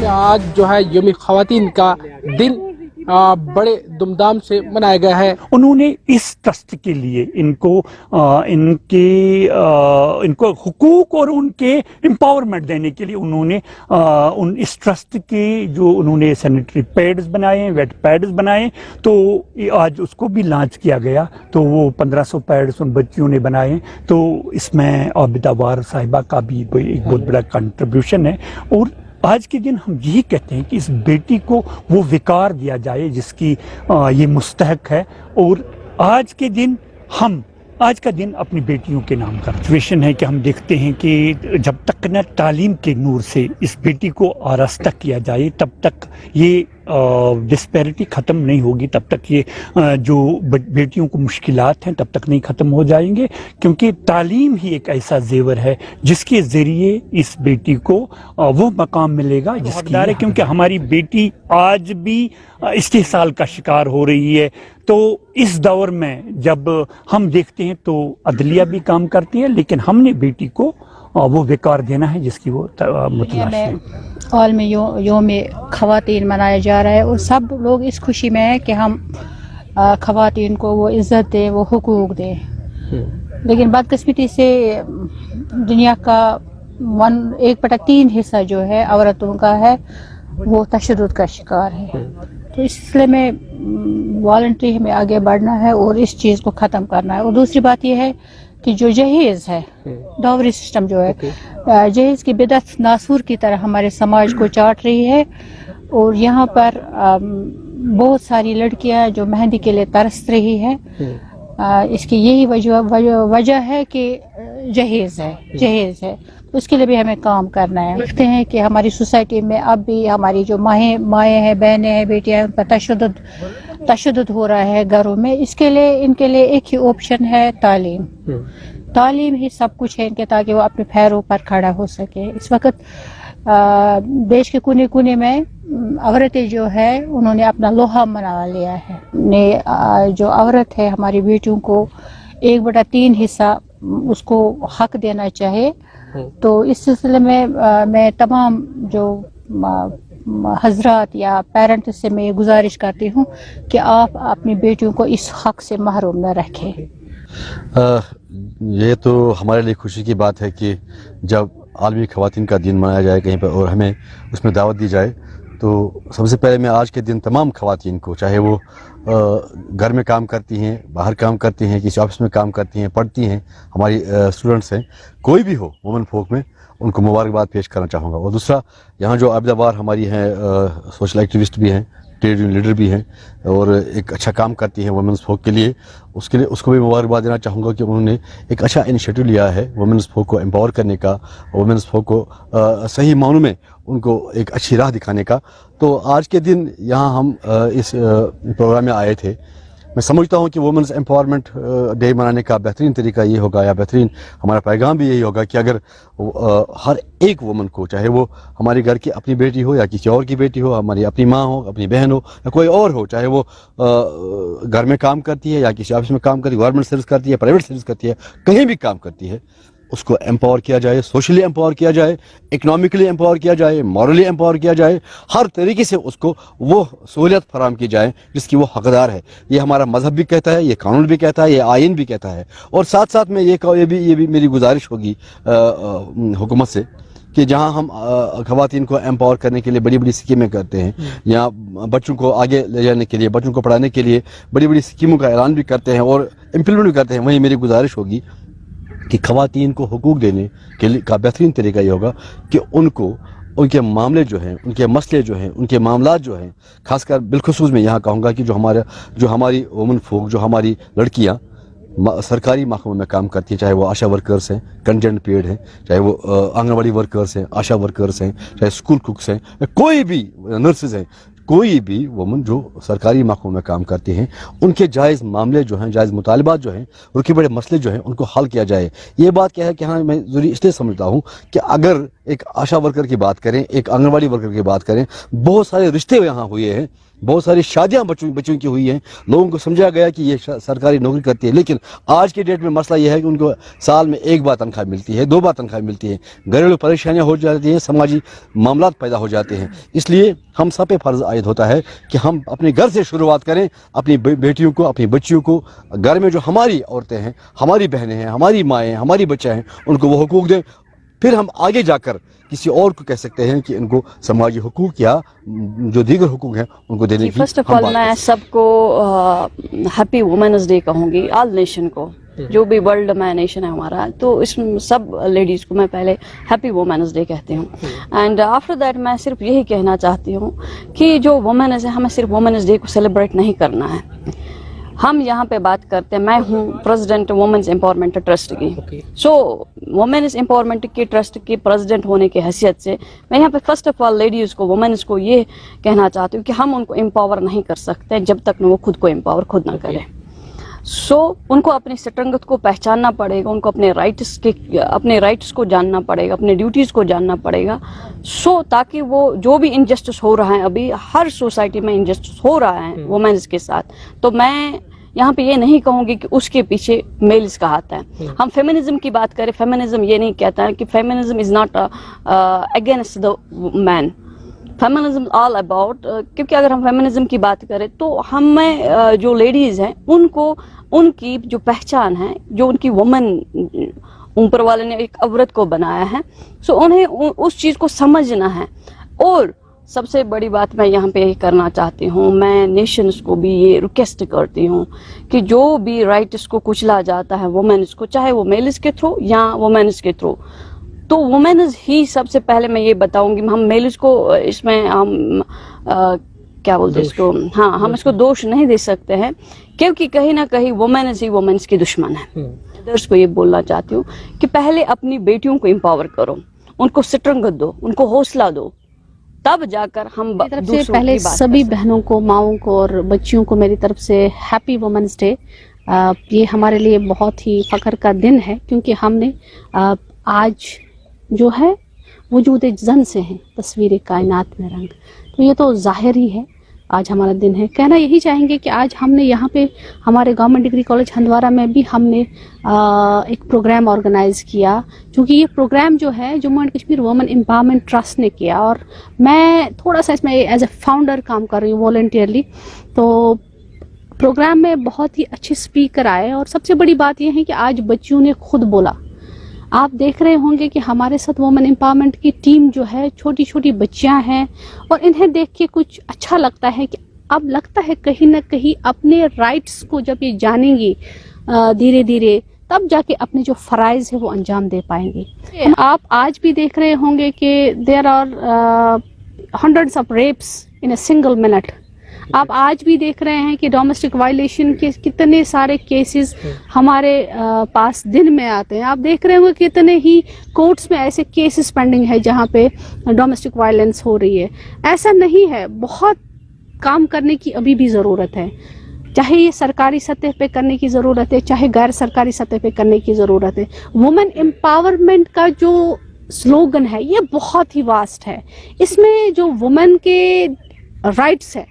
में आज जो है यौम ख़वातीन का दिन बड़े धूमधाम से मनाया गया है। उन्होंने इस ट्रस्ट के लिए इनको हुकूक और उनके एम्पावरमेंट देने के लिए उन्होंने इस ट्रस्ट के जो उन्होंने सैनिटरी पैड्स बनाए, वेट पैड्स बनाए, तो आज उसको भी लॉन्च किया गया। तो वो 1500 पैड्स उन बच्चियों ने बनाए। तो इसमें आबिदा वार साहिबा का भी एक बहुत बड़ा कंट्रीब्यूशन है। और आज के दिन हम यही कहते हैं कि इस बेटी को वो विकार दिया जाए जिसकी ये मुस्तहक है। और आज का दिन अपनी बेटियों के नाम का सिचुएशन है कि हम देखते हैं कि जब तक न तालीम के नूर से इस बेटी को आरास्ता किया जाए तब तक ये डिस्पैरिटी ख़त्म नहीं होगी, तब तक ये जो बेटियों को मुश्किलात हैं तब तक नहीं ख़त्म हो जाएंगे। क्योंकि तालीम ही एक ऐसा जेवर है जिसके ज़रिए इस बेटी को वो मकाम मिलेगा जिसकी है। क्योंकि हमारी बेटी आज भी इस्तेहसाल का शिकार हो रही है। तो इस दौर में जब हम देखते हैं तो अदलिया भी काम करती है, लेकिन हमने बेटी को वो विकार देना है जिसकी वो मुतलाश है। हाल में यौम ख़वातीन मनाया जा रहा है और सब लोग इस खुशी में है कि हम ख़वातीन को वो इज़्ज़त दें, वो हुकूक दें। लेकिन बदकिस्मती से दुनिया का 1/3 हिस्सा जो है औरतों का है वो तशद्दुद का शिकार है। तो इस सिलसिले में वॉलंटरी हमें आगे बढ़ना है और इस चीज़ को ख़त्म करना है। और दूसरी बात यह है कि जो जहेज़ है, डावरी सिस्टम जो है, जहेज़ की बिदअत नासूर की तरह हमारे समाज को चाट रही है। और यहाँ पर बहुत सारी लड़कियाँ जो मेहंदी के लिए तरस रही है, इसकी यही वजह है कि जहेज़ है। उसके लिए भी हमें काम करना है। देखते हैं कि हमारी सोसाइटी में अब भी हमारी जो माएँ हैं, बहनें हैं, बेटियाँ हैं, उन पर तशद्दुद हो रहा है घरों में। इनके लिए एक ही ऑप्शन है तालीम। तालीम ही सब कुछ है इनके, ताकि वो अपने पैरों पर खड़ा हो सके। इस वक्त देश के कोने कोने में औरतें जो है उन्होंने अपना लोहा मना लिया है। जो औरत है हमारी बेटियों को 1/3 हिस्सा उसको हक देना चाहिए। तो इस सिलसिले में मैं तमाम जो हजरात या पेरेंट्स से मैं ये गुजारिश करती हूँ कि आप अपनी बेटियों को इस हक से महरूम न रखें। ये तो हमारे लिए खुशी की बात है कि जब आलमी ख़वातीन का दिन मनाया जाए कहीं पर और हमें उसमें दावत दी जाए, तो सबसे पहले मैं आज के दिन तमाम ख़वातीन को, चाहे वो घर में काम करती हैं, बाहर काम करती हैं, किसी ऑफिस में काम करती हैं, पढ़ती हैं, हमारी स्टूडेंट्स हैं, कोई भी हो वुमेन फोक में, उनको मुबारकबाद पेश करना चाहूँगा। और दूसरा, यहाँ जो आबिदा वार हमारी हैं, सोशल एक्टिविस्ट भी हैं, ट्रेड यूनियन लीडर भी हैं और एक अच्छा काम करती हैं वुमेन्स फोक के लिए, उसको भी मुबारकबाद देना चाहूँगा कि उन्होंने एक अच्छा इनिशिएटिव लिया है वुमेन्स फोक को एम्पावर करने का, वुमेन्स फोक को सही मानों में उनको एक अच्छी राह दिखाने का। तो आज के दिन यहाँ हम इस प्रोग्राम में आए थे। मैं समझता हूँ कि वुमेन्स एम्पावरमेंट डे मनाने का बेहतरीन तरीका ये होगा, या बेहतरीन हमारा पैगाम भी यही होगा कि अगर हर एक वुमन को, चाहे वो हमारे घर की अपनी बेटी हो या किसी और की बेटी हो, हमारी अपनी माँ हो, अपनी बहन हो या कोई और हो, चाहे वो घर में काम करती है या किसी ऑफिस में काम करती है, गवर्नमेंट सर्विस करती है, प्राइवेट सर्विस करती है, कहीं भी काम करती है, उसको एम्पावर किया जाए, सोशली एम्पावर किया जाए, इकोनॉमिकली एम्पावर किया जाए, मॉरली एम्पावर किया जाए, हर तरीके से उसको वो सहूलियत फराम की जाए जिसकी वो हकदार है। ये हमारा मजहब भी कहता है, ये कानून भी कहता है, ये आइन भी कहता है। और साथ साथ में ये भी मेरी गुजारिश होगी हुकूमत से कि जहाँ हम ख़वातीन को एम्पावर करने के लिए बड़ी बड़ी स्कीमें करते हैं, या बच्चों को आगे ले जाने के लिए, बच्चों को पढ़ाने के लिए बड़ी बड़ी स्कीमों का ऐलान भी करते हैं और इम्प्लीमेंट भी करते हैं, वहीं मेरी गुजारिश होगी कि ख़वातीन को हुकूक देने के लिए का बेहतरीन तरीका ये होगा कि उनके मामले जो हैं, उनके मसले जो हैं, उनके मामलात जो हैं, खासकर बिलखुसूस मैं यहाँ कहूँगा कि जो हमारी वुमेन फोक, जो हमारी लड़कियाँ सरकारी महकमों में काम करती हैं, चाहे वो आशा वर्कर्स हैं, कंटेंट पेड हैं, चाहे वो आंगनवाड़ी वर्कर्स हैं, आशा वर्कर्स हैं, चाहे स्कूल कुक्स हैं, कोई भी नर्सेज हैं, कोई भी वुमन जो सरकारी महकमों में काम करती हैं, उनके जायज़ मामले जो हैं, जायज़ मुतालबात जो हैं, उनके बड़े मसले जो हैं, उनको हल किया जाए। ये बात क्या है कि हाँ, मैं ज़रूरी इसलिए समझता हूँ कि अगर एक आशा वर्कर की बात करें, एक आंगनवाड़ी वर्कर की बात करें, बहुत सारे रिश्ते यहाँ हुए हैं बहुत सारी शादियां बच्चों की हुई हैं, लोगों को समझा गया कि ये सरकारी नौकरी करती है, लेकिन आज के डेट में मसला ये है कि उनको साल में 1 बार तनख्वाह मिलती है, 2 बार तनख्वाह मिलती है, घरेलू परेशानियां हो जाती हैं, समाजी मामलात पैदा हो जाते हैं। इसलिए हम सब पे फर्ज आयद होता है कि हम अपने घर से शुरुआत करें, अपनी बेटियों को, अपनी बच्चियों को, घर में जो हमारी औरतें हैं, हमारी बहनें हैं, हमारी माएँ, हमारी बच्चे हैं, उनको वो हुकूक दें। फिर हम आगे जाकर किसी और को कह सकते हैं कि इनको समाजी हुकूक या जो दीगर हुकूक हैं उनको देने की। फर्स्ट ऑफ ऑल मैं सबको हैप्पी वुमेन्स डे कहूँगी, ऑल नेशन को, जो भी वर्ल्ड में नेशन है हमारा, तो इसमें सब लेडीज़ को मैं पहले हैप्पी वुमेन्स डे कहती हूँ। एंड आफ्टर दैट मैं सिर्फ यही कहना चाहती हूँ कि जो वुमेन्स है, हमें सिर्फ वुमेन्स डे को सेलिब्रेट नहीं करना है। हम यहाँ पे बात करते हैं, मैं हूँ प्रेसिडेंट वुमेन्स एम्पावरमेंट ट्रस्ट की। सो वुमेन्स एम्पावरमेंट के ट्रस्ट के प्रेसिडेंट होने की हैसियत से मैं यहाँ पे फर्स्ट ऑफ ऑल लेडीज़ को, वुमेन्स को ये कहना चाहती हूँ कि हम उनको एम्पावर नहीं कर सकते जब तक वो खुद को एम्पावर खुद ना करें। सो उनको अपनी स्ट्रेंथ को पहचानना पड़ेगा, उनको अपने राइट्स को जानना पड़ेगा, अपने ड्यूटीज़ को जानना पड़ेगा। सो ताकि वो जो भी इनजस्टिस हो रहा है, अभी हर सोसाइटी में इनजस्टिस हो रहा है वुमेन्स के साथ, तो मैं यहाँ पे ये नहीं कहूँगी कि उसके पीछे मेल्स का हाथ है। हम फेमिनिज्म की बात करें, फेमिनिज्म ये नहीं कहता है कि feminism is not against the man, feminism all about, क्योंकि अगर हम फेमिनिज्म की बात करें तो हमें जो लेडीज़ हैं उनको उनकी जो पहचान है, जो उनकी वुमन ऊपर वाले ने एक औरत को बनाया है, सो उन्हें उस चीज़ को समझना है। और सबसे बड़ी बात मैं यहाँ पे यही करना चाहती हूँ, मैं नेशंस को भी ये रिक्वेस्ट करती हूँ कि जो भी राइट्स को कुचला जाता है वुमेन्स को, चाहे वो मेल्स के थ्रू या वुमेन्स के थ्रू, तो वुमेन्स ही सबसे पहले मैं ये बताऊंगी। हम मेल्स को इसमें हम क्या बोलते हैं इसको, हाँ, हम इसको दोष नहीं दे सकते हैं, क्योंकि कहीं ना कहीं वुमेन्स ही वुमेन्स की दुश्मन है। अदर्स को ये बोलना चाहती हूँ कि पहले अपनी बेटियों को एम्पावर करो, उनको स्ट्रेंथ दो, उनको हौसला दो, तब जाकर हम तरफ से पहले सभी बहनों को, माओं को और बच्चियों को मेरी तरफ से हैप्पी वुमेन्स डे। ये हमारे लिए बहुत ही फख्र का दिन है, क्योंकि हमने आज जो है वजूद जन से हैं तस्वीर कायनात में रंग, तो ये तो जाहिर ही है आज हमारा दिन है। कहना यही चाहेंगे कि आज हमने यहाँ पे हमारे गवर्नमेंट डिग्री कॉलेज हंदवारा में भी हमने एक प्रोग्राम ऑर्गेनाइज किया, क्योंकि ये प्रोग्राम जो है Jammu and Kashmir women empowerment trust ने किया, और मैं थोड़ा सा इसमें एज ए फाउंडर काम कर रही हूँ वॉलंटियरली। तो प्रोग्राम में बहुत ही अच्छे स्पीकर आए, और सबसे बड़ी बात यह है कि आज बच्चियों ने खुद बोला। आप देख रहे होंगे कि हमारे साथ वुमेन एम्पावरमेंट की टीम जो है, छोटी छोटी बच्चियां हैं, और इन्हें देख के कुछ अच्छा लगता है कि अब लगता है कहीं ना कहीं अपने राइट्स को जब ये जानेंगी धीरे धीरे, तब जाके अपने जो फराइज है वो अंजाम दे पाएंगे। आप आज भी देख रहे होंगे कि there are hundreds of reps in a single minute. आप आज भी देख रहे हैं कि डोमेस्टिक वायलेशन के कितने सारे केसेस हमारे पास दिन में आते हैं। आप देख रहे होंगे कितने ही कोर्ट्स में ऐसे केसेस पेंडिंग है जहां पे डोमेस्टिक वायलेंस हो रही है। ऐसा नहीं है, बहुत काम करने की अभी भी ज़रूरत है, चाहे ये सरकारी सतह पे करने की ज़रूरत है, चाहे गैर सरकारी सतह पे करने की ज़रूरत है। वुमेन एम्पावरमेंट का जो स्लोगन है ये बहुत ही वास्ट है। इसमें जो वुमेन के राइट्स है,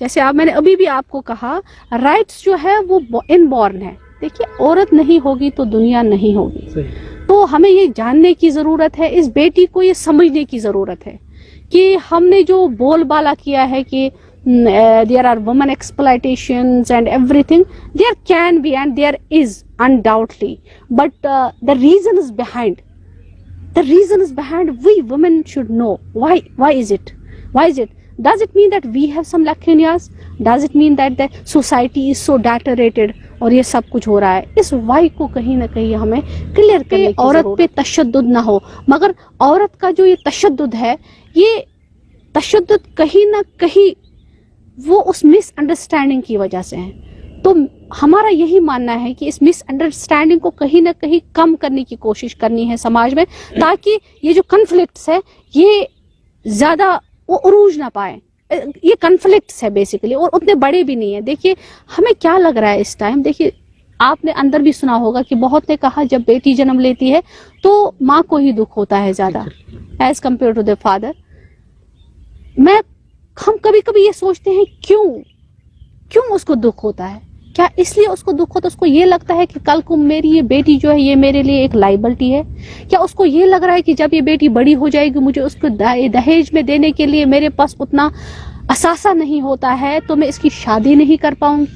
जैसे मैंने अभी भी आपको कहा, राइट्स जो है वो इनबॉर्न है। देखिए, औरत नहीं होगी तो दुनिया नहीं होगी। तो हमें ये जानने की ज़रूरत है, इस बेटी को ये समझने की ज़रूरत है कि हमने जो बोलबाला किया है कि there are women exploitations and everything, there can be and there is undoubtedly, but the reason is behind, we women should know why is it. Does it mean that we have some lacunas? Does it mean that the society is so deteriorated और ये सब कुछ हो रहा है? इस Y को कहीं ना कहीं हमें क्लियर करने की औरत पे तशद्दुद ना हो, मगर औरत का जो ये तशद्दुद है, ये तशद्दुद कहीं ना कहीं वो उस मिसअंडरस्टैंडिंग की वजह से है। तो हमारा यही मानना है कि इस मिसअंडरस्टैंडिंग को कहीं ना कहीं कम करने की कोशिश करनी है समाज में, ताकि ये जो कन्फ्लिक्ट्स है ये ज्यादा वो उरूज ना पाए। ये कन्फ्लिक्ट्स है बेसिकली, और उतने बड़े भी नहीं है। देखिए हमें क्या लग रहा है इस टाइम, देखिए आपने अंदर भी सुना होगा कि बहुत ने कहा जब बेटी जन्म लेती है तो माँ को ही दुख होता है ज्यादा as compare to the father. मैं हम कभी कभी ये सोचते हैं क्यों उसको दुख होता है? क्या इसलिए उसको दुख होता है? उसको ये लगता है कि कल को मेरी ये बेटी जो है ये मेरे लिए एक लाइबिलिटी है? क्या उसको ये लग रहा है कि जब ये बेटी बड़ी हो जाएगी मुझे उसको दहेज में देने के लिए मेरे पास उतना असासा नहीं होता है तो मैं इसकी शादी नहीं कर पाऊंगी?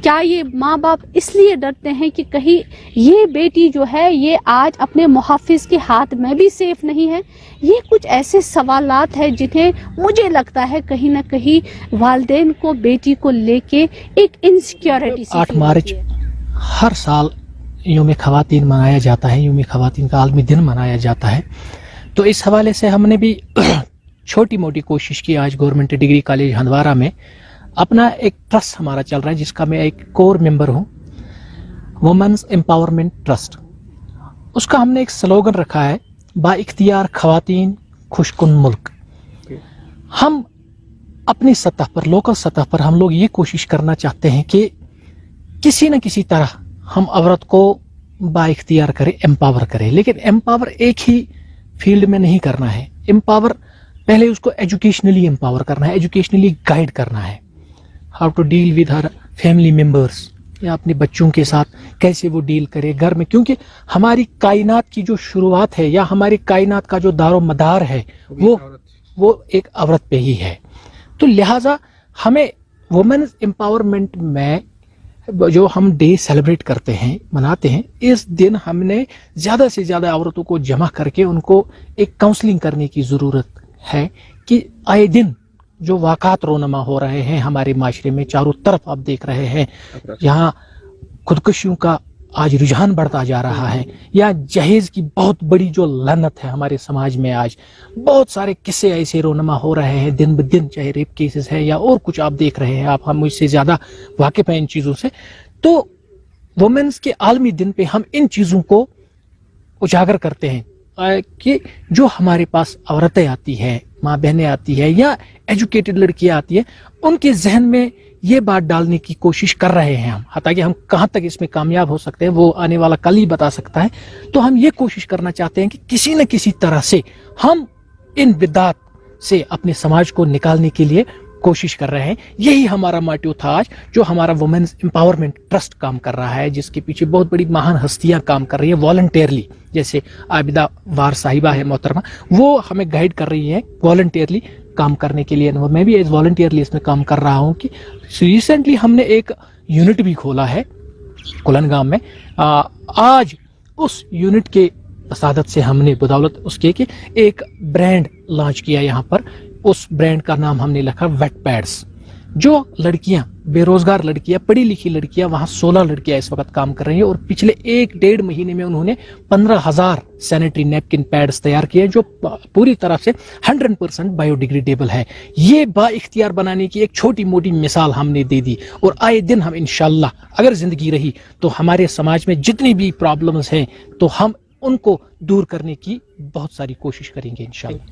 क्या ये माँ बाप इसलिए डरते हैं कि कहीं ये बेटी जो है ये आज अपने मुहाफिज के हाथ में भी सेफ नहीं है? ये कुछ ऐसे सवालात हैं जिन्हें मुझे लगता है कहीं ना कहीं वालिदैन को बेटी को लेके एक इनसिक्योरिटी 8 मार्च हर साल यौम ख़वातीन मनाया जाता है, यौम ख़वातीन का आलमी दिन मनाया जाता है। तो इस हवाले से हमने भी छोटी मोटी कोशिश की। आज गवर्नमेंट डिग्री कॉलेज हंदवारा में अपना एक ट्रस्ट हमारा चल रहा है जिसका मैं एक कोर मेंबर हूँ, वुमेन्स एम्पावरमेंट ट्रस्ट। उसका हमने एक स्लोगन रखा है, बाइख्तियार ख़वातीन खुशकुन मुल्क। हम अपनी सतह पर, लोकल सतह पर हम लोग ये कोशिश करना चाहते हैं कि किसी न किसी तरह हम औरत को बाइख्तियार करें, एम्पावर करें। लेकिन एम्पावर एक ही फील्ड में नहीं करना है। एम्पावर पहले उसको एजुकेशनली एम्पावर करना है, एजुकेशनली गाइड करना है, हाउ टू डील विद हर फैमिली मेंबर्स, या अपने बच्चों के साथ कैसे वो डील करे घर में, क्योंकि हमारी कायनात की जो शुरुआत है या हमारी कायनात का जो दारो मदार है वो एक औरत पे ही है। तो लिहाजा हमें वुमेन्स एम्पावरमेंट में जो हम डे सेलिब्रेट करते हैं, मनाते हैं, इस दिन हमने ज़्यादा से ज़्यादा औरतों को जमा करके उनको एक काउंसलिंग करने की ज़रूरत है कि आए दिन जो वाक़ात रोनमा हो रहे हैं हमारे माशरे में, चारों तरफ आप देख रहे हैं, यहाँ खुदकुशियों का आज रुझान बढ़ता जा रहा है, या जहेज की बहुत बड़ी जो लानत है हमारे समाज में, आज बहुत सारे किस्से ऐसे रोनमा हो रहे हैं दिन ब दिन, चाहे रेप केसेस है या और कुछ आप देख रहे हैं। आप हम मुझसे ज़्यादा वाकिफ़ हैं इन चीज़ों से। तो वुमेन्स के आलमी दिन पे हम इन चीज़ों को उजागर करते हैं कि जो हमारे पास औरतें आती है, माँ बहनें आती है या एजुकेटेड लड़कियां आती है, उनके जहन में ये बात डालने की कोशिश कर रहे हैं हम। हालांकि हम कहाँ तक इसमें कामयाब हो सकते हैं वो आने वाला कल ही बता सकता है। तो हम ये कोशिश करना चाहते हैं कि किसी न किसी तरह से हम इन बिदात से अपने समाज को निकालने के लिए कोशिश कर रहे हैं। यही हमारा मोटिव था आज, जो हमारा वुमेन्स एम्पावरमेंट ट्रस्ट काम कर रहा है, जिसके पीछे बहुत बड़ी महान हस्तियां काम कर रही है वॉलंटियरली। जैसे आबिदा वार साहिबा है मोहतरमा, वो हमें गाइड कर रही है वॉलंटियरली काम करने के लिए। मैं भी एज वॉलंटियरली इसमें काम कर रहा हूँ कि रिसेंटली हमने एक यूनिट भी खोला है कुलनगाम में। आज उस यूनिट के वसादत से हमने बदौलत उसके कि एक ब्रांड लॉन्च किया यहाँ पर। उस ब्रांड का नाम हमने लिखा वेट पैड्स। जो लड़कियां, बेरोजगार लड़कियां, पढ़ी लिखी लड़कियां, वहां 16 लड़कियां इस वक्त काम कर रही हैं और पिछले 1-1.5 महीने में उन्होंने 15,000 सैनिटरी नैपकिन पैड्स तैयार किए जो पूरी तरह से 100% बायोडिग्रेडेबल है। ये बाइख्तियार बनाने की एक छोटी मोटी मिसाल हमने दे दी और आए दिन हम इंशाल्लाह अगर जिंदगी रही तो हमारे समाज में जितनी भी प्रॉब्लम्स हैं तो हम उनको दूर करने की बहुत सारी कोशिश करेंगे इंशाल्लाह।